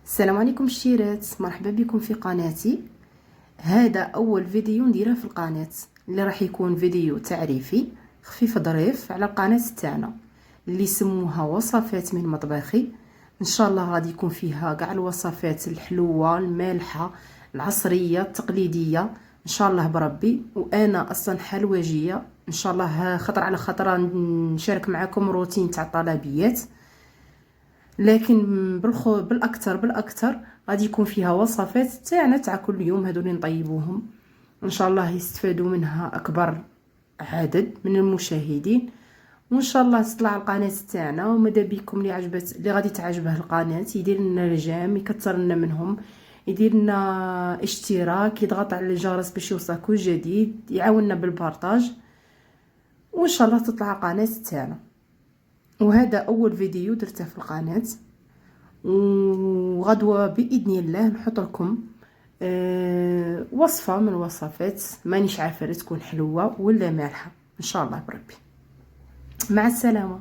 السلام عليكم الشيرات، مرحبا بكم في قناتي. هذا اول فيديو نديره في القناه، اللي راح يكون فيديو تعريفي خفيف ظريف على القناه تاعنا اللي سموها وصفات من مطبخي. ان شاء الله غادي يكون فيها كاع الوصفات الحلوه المالحه العصريه التقليديه ان شاء الله بربي. وانا اصلا حلوجيه ان شاء الله، خطر على خطره نشارك معكم روتين تاع الطلبيات، لكن بالاكثر غادي يكون فيها وصفات تاعنا تاع كل يوم، هذو اللي نطيبوهم ان شاء الله يستفادوا منها اكبر عدد من المشاهدين. وان شاء الله تطلع القناه تاعنا، وماذا بكم اللي غادي تعجبه القناه يدير لنا رجام، يكثر لنا منهم، يدير لنا اشتراك، يضغط على الجرس باش يوصل كل جديد، يعاوننا بالبارطاج، وان شاء الله تطلع القناه تاعنا. وهذا اول فيديو درته في القناه، وغدوه باذن الله نحط لكم وصفه من الوصفات، مانيش عارفه تكون حلوه ولا مالحه ان شاء الله بربي. مع السلامه.